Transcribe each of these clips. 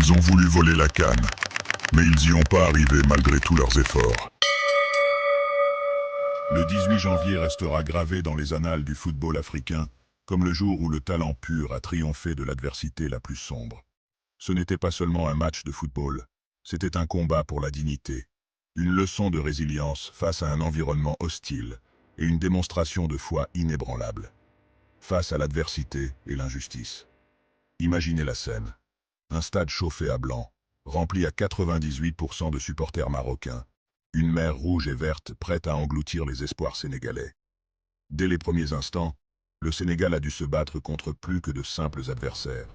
Ils ont voulu voler la CAN, mais ils y ont pas arrivé malgré tous leurs efforts. Le 18 janvier restera gravé dans les annales du football africain, comme le jour où le talent pur a triomphé de l'adversité la plus sombre. Ce n'était pas seulement un match de football, c'était un combat pour la dignité, une leçon de résilience face à un environnement hostile et une démonstration de foi inébranlable, face à l'adversité et l'injustice. Imaginez la scène. Un stade chauffé à blanc, rempli à 98% de supporters marocains, une mer rouge et verte prête à engloutir les espoirs sénégalais. Dès les premiers instants, le Sénégal a dû se battre contre plus que de simples adversaires.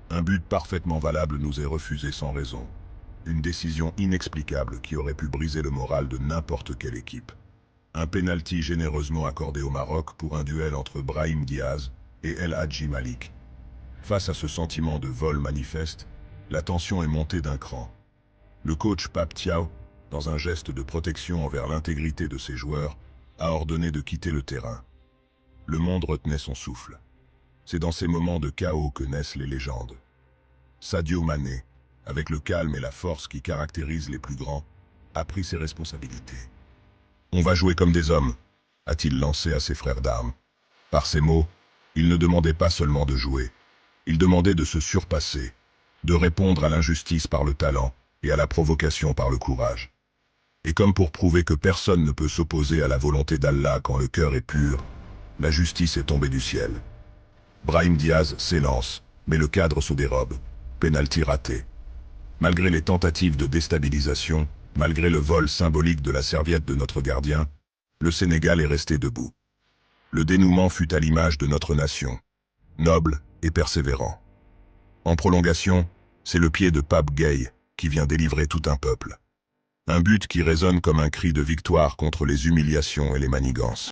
Un but parfaitement valable nous est refusé sans raison. Une décision inexplicable qui aurait pu briser le moral de n'importe quelle équipe. Un pénalty généreusement accordé au Maroc pour un duel entre Brahim Diaz et El Hadji Malik. Face à ce sentiment de vol manifeste, la tension est montée d'un cran. Le coach Pape Thiaw, dans un geste de protection envers l'intégrité de ses joueurs, a ordonné de quitter le terrain. Le monde retenait son souffle. C'est dans ces moments de chaos que naissent les légendes. Sadio Mané, avec le calme et la force qui caractérisent les plus grands, a pris ses responsabilités. « On va jouer comme des hommes », a-t-il lancé à ses frères d'armes. Par ces mots, il ne demandait pas seulement de jouer. Il demandait de se surpasser, de répondre à l'injustice par le talent et à la provocation par le courage. Et comme pour prouver que personne ne peut s'opposer à la volonté d'Allah quand le cœur est pur, la justice est tombée du ciel. Brahim Diaz s'élance, mais le cadre se dérobe. Pénalty raté. Malgré les tentatives de déstabilisation, malgré le vol symbolique de la serviette de notre gardien, le Sénégal est resté debout. Le dénouement fut à l'image de notre nation, noble et persévérant. En prolongation, c'est le pied de Pape Gueye qui vient délivrer tout un peuple. Un but qui résonne comme un cri de victoire contre les humiliations et les manigances.